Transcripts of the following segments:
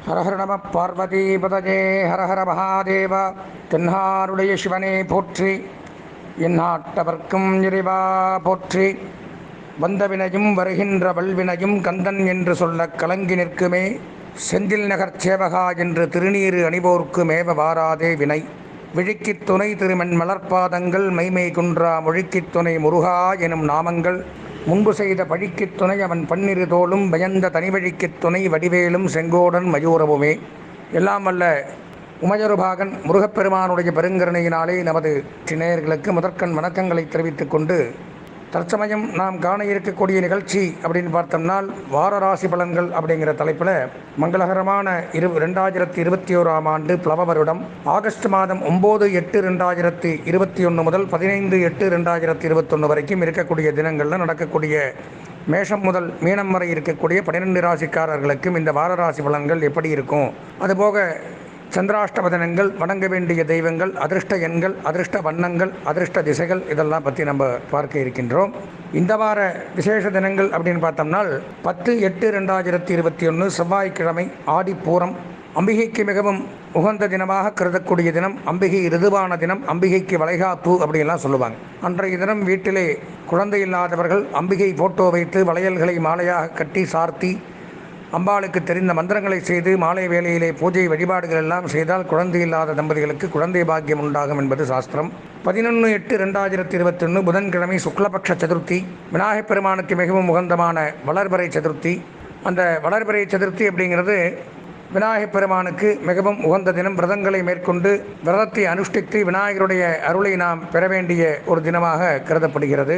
ஹர ஹர நம பார்வதி பதஜே ஹர ஹர மகாதேவ. தென்னாருடைய சிவனே போற்றி, எந்நாட்டவர்க்கும் இறைவா போற்றி. வந்தவினையும் வருகின்ற வல்வினையும் கந்தன் என்று சொல்ல கலங்கி நிற்குமே, செந்தில் நகர் சேவகா என்று திருநீறு அணிவோர்க்கு மேவ வாராதே வினை. விழிக்கித் துணை திருமென் மலர்பாதங்கள், மைமை குன்றா மொழிக்கித் துணை முருகா எனும் நாமங்கள், முன்பு செய்த பழிக்கித் துணை அவன் பன்னிரு தோளும், பயந்த தனிவழிக்கித் துணை வடிவேலும் செங்கோடன் மயூரவுமே. எல்லாம் வல்ல உமையொருபாகன் முருகப்பெருமானுடைய பெருங்கருணையினாலே நமது நேயர்களுக்கு முதற்கண் வணக்கங்களை தெரிவித்துக் கொண்டு, தற்சமயம் நாம் காண இருக்கக்கூடிய நிகழ்ச்சி அப்படின்னு பார்த்தோம்னால் வாரராசி பலன்கள் அப்படிங்கிற தலைப்பில் மங்களகரமான 2021 ஆண்டு பிளவ வருடம் ஆகஸ்ட் மாதம் 9/8/2021 முதல் 15/8/2021 வரைக்கும் இருக்கக்கூடிய தினங்களில் நடக்கக்கூடிய மேஷம் முதல் மீனம் வரை இருக்கக்கூடிய 12 ராசிக்காரர்களுக்கும் இந்த வாரராசி பலன்கள் எப்படி இருக்கும், அதுபோக சந்திராஷ்டம தினங்கள், வணங்க வேண்டிய தெய்வங்கள், அதிர்ஷ்ட எண்கள், அதிர்ஷ்ட வண்ணங்கள், அதிர்ஷ்ட திசைகள், இதெல்லாம் பற்றி நம்ம பார்க்க இருக்கின்றோம். இந்த வார விசேஷ தினங்கள் அப்படின்னு பார்த்தோம்னால் 10/8/2021 செவ்வாய்க்கிழமை ஆடிப்பூரம். அம்பிகைக்கு மிகவும் உகந்த தினமாக கருதக்கூடிய தினம், அம்பிகை ரிதுவான தினம், அம்பிகைக்கு வளைகாப்பு அப்படின்லாம் சொல்லுவாங்க. அன்றைய தினம் வீட்டிலே குழந்தை இல்லாதவர்கள் அம்பிகை ஃபோட்டோ வைத்து வளையல்களை மாலையாக கட்டி சார்த்தி அம்பாளுக்கு தெரிந்த மந்திரங்களை செய்து மாலை வேளையிலே பூஜை வழிபாடுகள் எல்லாம் செய்தால் குழந்தை இல்லாத தம்பதிகளுக்கு குழந்தை பாக்கியம் உண்டாகும் என்பது சாஸ்திரம். 11/8/2021 புதன்கிழமை சுக்லபக்ஷ சதுர்த்தி, விநாயகப் பெருமானுக்கு மிகவும் உகந்தமான வளர்பிறை சதுர்த்தி. அந்த வளர்பிறை சதுர்த்தி அப்படிங்கிறது விநாயகப் பெருமானுக்கு மிகவும் உகந்த தினம். விரதங்களை மேற்கொண்டு விரதத்தை அனுஷ்டித்து விநாயகருடைய அருளை நாம் பெற வேண்டிய ஒரு தினமாக கருதப்படுகிறது.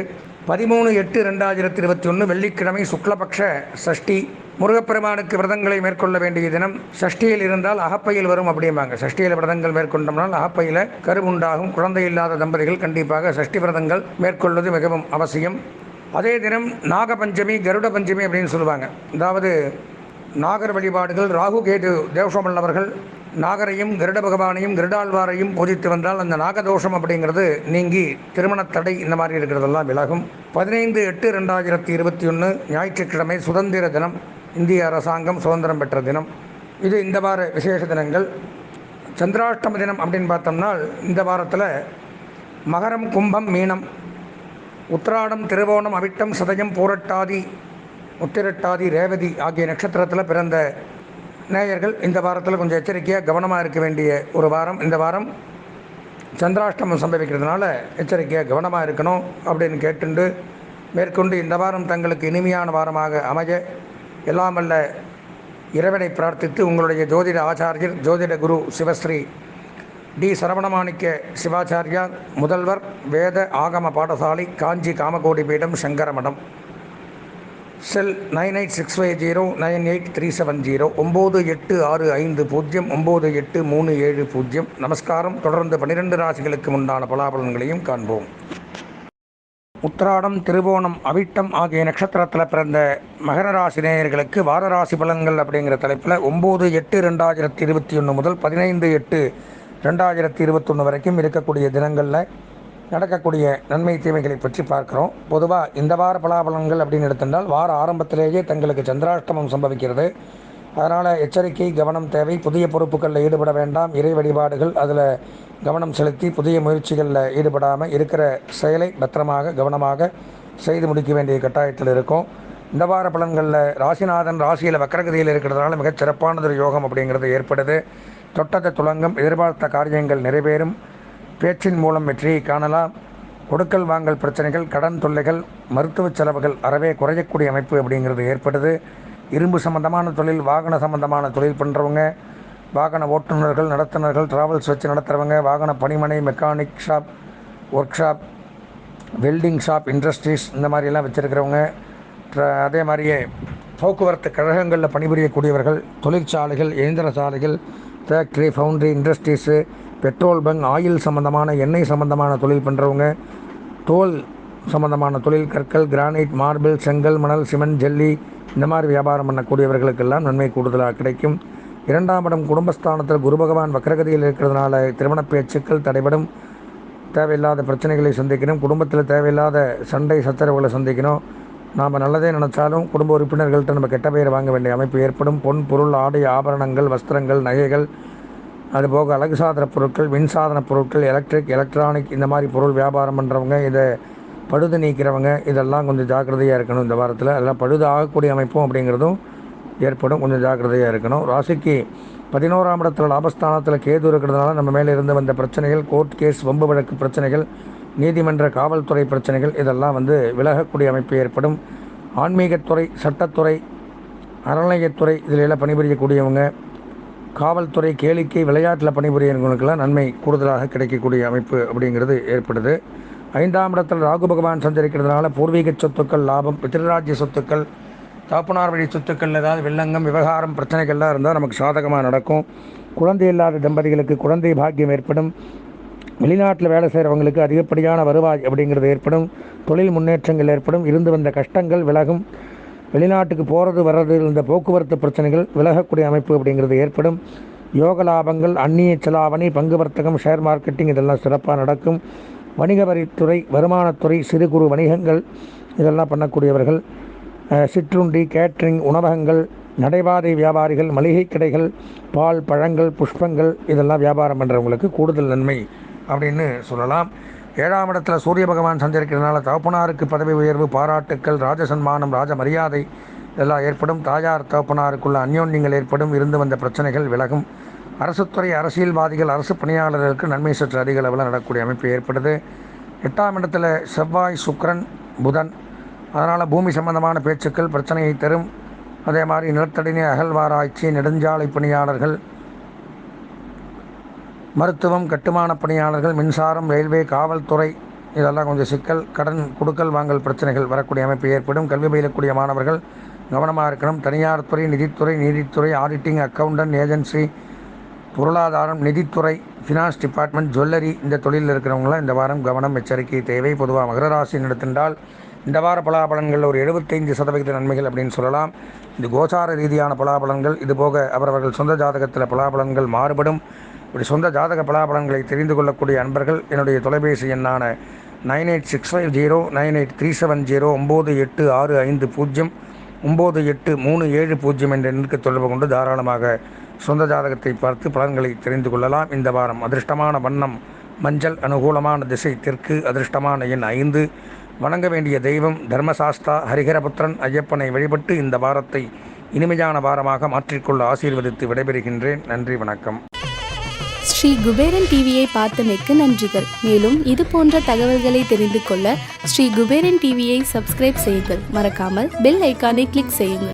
13/8/2021 வெள்ளிக்கிழமை சுக்லபக்ஷ சஷ்டி. முருகப்பெருமானுக்கு விரதங்களை மேற்கொள்ள வேண்டிய தினம். சஷ்டியில் இருந்தால் அகப்பையில் வரும் அப்படிம்பாங்க. சஷ்டியில் விரதங்கள் மேற்கொண்டோம்னால் அகப்பையில் கருவுண்டாகும். குழந்தை இல்லாத தம்பதிகள் கண்டிப்பாக சஷ்டி விரதங்கள் மேற்கொள்வது மிகவும் அவசியம். அதே தினம் நாகபஞ்சமி, கருட பஞ்சமி அப்படின்னு சொல்லுவாங்க. அதாவது நாகர் வழிபாடுகள், ராகு கேது தேவசோமல்லவர்கள் நாகரையும் கருட பகவானையும் கருடாழ்வாரையும் பூஜித்து வந்தால் அந்த நாகதோஷம் அப்படிங்கிறது நீங்கி திருமணத்தடை இந்த மாதிரி இருக்கிறதெல்லாம் விலகும். 15/8/2021 ஞாயிற்றுக்கிழமை சுதந்திர தினம். இந்திய அரசாங்கம் சுதந்திரம் பெற்ற தினம். இது இந்த வார விசேஷ தினங்கள். சந்திராஷ்டம தினம் அப்படின்னு பார்த்தோம்னா இந்த வாரத்தில் மகரம், கும்பம், மீனம், உத்திராடம், திருவோணம், அவிட்டம், சதயம், பூரட்டாதி, உத்திரட்டாதி, ரேவதி ஆகிய நட்சத்திரத்தில் பிறந்த நேயர்கள் இந்த வாரத்தில் கொஞ்சம் எச்சரிக்கையாக கவனமாக இருக்க வேண்டிய ஒரு வாரம். இந்த வாரம் சந்திராஷ்டமம் சம்பவிக்கிறதுனால எச்சரிக்கையாக கவனமாக இருக்கணும் அப்படின்னு கேட்டுண்டு மேற்கொண்டு இந்த வாரம் தங்களுக்கு இனிமையான வாரமாக அமைய எல்லாம் வல்ல இறைவனை பிரார்த்தித்து உங்களுடைய ஜோதிட ஆச்சாரியர் ஜோதிட குரு சிவஸ்ரீ டி சரவணமாணிக்க சிவாச்சாரியார், முதல்வர், வேத ஆகம பாடசாலை, காஞ்சி காமகோடி பீடம், சங்கரமடம், செல் 9865098370 9865098370. நமஸ்காரம். தொடர்ந்து 12 ராசிகளுக்கு உண்டான பலாபலன்களையும் காண்போம். உத்திராடம், திருவோணம், அவிட்டம் ஆகிய நட்சத்திரத்தில் பிறந்த மகர ராசி நேயர்களுக்கு வாரராசி பலன்கள் அப்படிங்கிற தலைப்பில் 9/8/2021 முதல் 15/8/2021 வரைக்கும் இருக்கக்கூடிய தினங்களில் நடக்கக்கூடிய நன்மை தீமைகளை பற்றி பார்க்குறோம். பொதுவாக இந்த வார பலாபலன்கள் அப்படின்னு எடுத்திருந்தால் வார ஆரம்பத்திலேயே தங்களுக்கு சந்திராஷ்டமம் சம்பவிக்கிறது. அதனால் எச்சரிக்கை, கவனம் தேவை. புதிய பொறுப்புகளில் ஈடுபட வேண்டாம். இறை வழிபாடுகள் அதில் கவனம் செலுத்தி புதிய முயற்சிகளில் ஈடுபடாமல் இருக்கிற செயலை பத்திரமாக கவனமாக செய்து முடிக்க வேண்டிய கட்டாயத்தில் இருக்கும். இந்த வார பலன்களில் ராசிநாதன் ராசியில் வக்கரகதியில் இருக்கிறதுனால மிகச் சிறப்பானதொரு யோகம் அப்படிங்கிறது ஏற்படுது. தொட்டத்தை துலங்கும், எதிர்பார்த்த காரியங்கள் நிறைவேறும், பேச்சின் மூலம் வெற்றியை காணலாம். கொடுக்கல் வாங்கல் பிரச்சனைகள், கடன் தொல்லைகள், மருத்துவ செலவுகள் அறவே குறையக்கூடிய அமைப்பு அப்படிங்கிறது ஏற்படுது. இரும்பு சம்பந்தமான தொழில், வாகன சம்பந்தமான தொழில் பண்ணுறவங்க, வாகன ஓட்டுநர்கள், நடத்துனர்கள், ட்ராவல்ஸ் வச்சு நடத்துகிறவங்க, வாகன பணிமனை, mechanic shop, work shop, welding shop, industries இந்த மாதிரியெல்லாம் வச்சுருக்கிறவங்க, அதே மாதிரியே போக்குவரத்து கழகங்களில் பணிபுரியக்கூடியவர்கள், தொழிற்சாலைகள், இயந்திர சாலைகள், factory, foundry, industries, petrol bunk, oil சம்பந்தமான, எண்ணெய் சம்பந்தமான தொழில் பண்ணுறவங்க, தோல் சம்பந்தமான தொழில், கற்கள், கிரானைட், மார்பிள், செங்கல், மணல், சிமெண்ட், ஜல்லி இந்த மாதிரி வியாபாரம் பண்ணக்கூடியவர்களுக்கெல்லாம் நன்மை கூடுதலாக கிடைக்கும். 2ஆம் இடம் குடும்பஸ்தானத்தில் குரு பகவான் வக்ரகதியில் இருக்கிறதுனால திருமண பேச்சுக்கள் தடைபடும். தேவையில்லாத பிரச்சனைகளை சந்திக்கணும், குடும்பத்தில் தேவையில்லாத சண்டை சச்சரவுகளை சந்திக்கணும். நாம் நல்லதே நினச்சாலும் குடும்ப உறுப்பினர்கள்ட்ட நம்ம கெட்ட பெயர் வாங்க வேண்டிய அமைப்பு ஏற்படும். பொன் பொருள் ஆடை ஆபரணங்கள் வஸ்திரங்கள் நகைகள் அதுபோக அழகு சாதன பொருட்கள் மின்சாதன பொருட்கள் எலக்ட்ரானிக் இந்த மாதிரி பொருள் வியாபாரம் பண்ணுறவங்க, இதை பழுது நீக்கிறவங்க இதெல்லாம் கொஞ்சம் ஜாக்கிரதையாக இருக்கணும். இந்த வாரத்தில் அதெல்லாம் பழுது ஆகக்கூடிய அமைப்பும் அப்படிங்கிறதும் ஏற்படும். கொஞ்சம் ஜாக்கிரதையாக இருக்கணும். ராசிக்கு 11ஆம் இடத்துல லாபஸ்தானத்தில் கேது இருக்கிறதுனால நம்ம மேலே இருந்து வந்த பிரச்சனைகள், கோர்ட் கேஸ் வம்பு வழக்கு பிரச்சனைகள், நீதிமன்ற காவல்துறை பிரச்சனைகள் இதெல்லாம் விலகக்கூடிய அமைப்பு ஏற்படும். ஆன்மீகத்துறை, சட்டத்துறை, அறநிலையத்துறை இதில் எல்லாம் பணிபுரியக்கூடியவங்க, காவல்துறை, கேளிக்கை, விளையாட்டில் பணிபுரியவங்களுக்கெல்லாம் நன்மை கூடுதலாக கிடைக்கக்கூடிய அமைப்பு அப்படிங்கிறது ஏற்படுது. 5ஆம் இடத்தில் ராகு பகவான் சஞ்சரிக்கிறதுனால பூர்வீக சொத்துக்கள் லாபம், பித்ருராஜ்ய சொத்துக்கள், தகப்பனார் வழி சொத்துக்கள் ஏதாவது வில்லங்கம் விவகாரம் பிரச்சனைகள்லாம் இருந்தால் நமக்கு சாதகமாக நடக்கும். குழந்தை இல்லாத தம்பதிகளுக்கு குழந்தை பாக்கியம் ஏற்படும். வெளிநாட்டில் வேலை செய்கிறவங்களுக்கு அதிகப்படியான வருவாய் அப்படிங்கிறது ஏற்படும். தொழில் முன்னேற்றங்கள் ஏற்படும். இருந்து வந்த கஷ்டங்கள் விலகும். வெளிநாட்டுக்கு போகிறது வர்றது இந்த போக்குவரத்து பிரச்சனைகள் விலகக்கூடிய அமைப்பு அப்படிங்கிறது ஏற்படும். யோக லாபங்கள், அந்நிய செலாவணி, பங்கு வர்த்தகம், ஷேர் மார்க்கெட்டிங் இதெல்லாம் சிறப்பாக நடக்கும். வணிக வரித்துறை, வருமானத்துறை, சிறு குறு வணிகங்கள் இதெல்லாம் பண்ணக்கூடியவர்கள், சிற்றுண்டி, கேட்ரிங், உணவகங்கள், நடைபாதை வியாபாரிகள், மளிகை கடைகள், பால், பழங்கள், புஷ்பங்கள் இதெல்லாம் வியாபாரம் பண்ணுறவங்களுக்கு கூடுதல் நன்மை அப்படின்னு சொல்லலாம். 7ஆம் இடத்துல சூரிய பகவான் சஞ்சரிக்கிறதுனால தகப்பனாருக்கு பதவி உயர்வு, பாராட்டுக்கள், ராஜசன்மானம், ராஜ மரியாதை இதெல்லாம் ஏற்படும். தாயார் தகப்பனாருக்குள்ள அந்யோன்யங்கள் ஏற்படும். இருந்து வந்த பிரச்சனைகள் விலகும். அரசுத்துறை, அரசியல்வாதிகள், அரசு பணியாளர்களுக்கு நன்மை சற்று அதிக அளவில் நடக்கக்கூடிய அமைப்பு ஏற்படுது. 8ஆம் இடத்துல செவ்வாய், சுக்கிரன், புதன், அதனால் பூமி சம்பந்தமான பேச்சுக்கள் பிரச்சனையை தரும். அதே மாதிரி நிலத்தடி அகழ்வாராய்ச்சி, நெடுஞ்சாலை பணியாளர்கள், மருத்துவம், கட்டுமான பணியாளர்கள், மின்சாரம், ரயில்வே, காவல்துறை இதெல்லாம் கொஞ்சம் சிக்கல், கடன் கொடுக்கல் வாங்கல் பிரச்சனைகள் வரக்கூடிய அமைப்பு ஏற்படும். கல்வி பயிலக்கூடிய மாணவர்கள் கவனமாக இருக்கணும். தனியார் துறை, நிதித்துறை, நீதித்துறை, ஆடிட்டிங், அக்கவுண்டன்ட், ஏஜென்சி, பொருளாதாரம், நிதித்துறை, ஃபினான்ஸ் டிபார்ட்மெண்ட், ஜுவல்லரி இந்த தொழிலில் இருக்கிறவங்களாம் இந்த வாரம் கவனம், எச்சரிக்கை தேவை. பொதுவாக மகர ராசி எடுத்திருந்தால் இந்த வார பலாபலன்கள் ஒரு 75% நன்மைகள் அப்படின்னு சொல்லலாம். இது கோசார ரீதியான பலாபலன்கள். இதுபோக அவரவர்கள் சொந்த ஜாதகத்தில் பலாபலன்கள் மாறுபடும். இப்படி சொந்த ஜாதக பலாபலன்களை தெரிந்து கொள்ளக்கூடிய அன்பர்கள் என்னுடைய தொலைபேசி எண்ணான 9865098370 9865 9837 என்ற எண்ணுக்கு தொடர்பு கொண்டு தாராளமாக சொந்த ஜாதகத்தை பார்த்து பலன்களை தெரிந்து கொள்ளலாம். இந்த வாரம் அதிர்ஷ்டமான வண்ணம் மஞ்சள், அனுகூலமான திசை தெற்கு, அதிர்ஷ்டமான எண் 5, வணங்க வேண்டிய தெய்வம் தர்மசாஸ்தா ஹரிஹரபுத்திரன் ஐயப்பனை வழிபட்டு இந்த வாரத்தை இனிமையான வாரமாக மாற்றிக்கொள்ள ஆசீர்வதித்து விடைபெறுகின்றேன். நன்றி, வணக்கம். ஸ்ரீ குபேரன் டிவியை பார்த்தமைக்கு நன்றிகள். மேலும் இது போன்ற தகவல்களை தெரிந்து கொள்ள ஸ்ரீ குபேரன் டிவியை சப்ஸ்கிரைப் செய்யுங்கள். மறக்காமல் பெல் ஐக்கானை கிளிக் செய்யுங்கள்.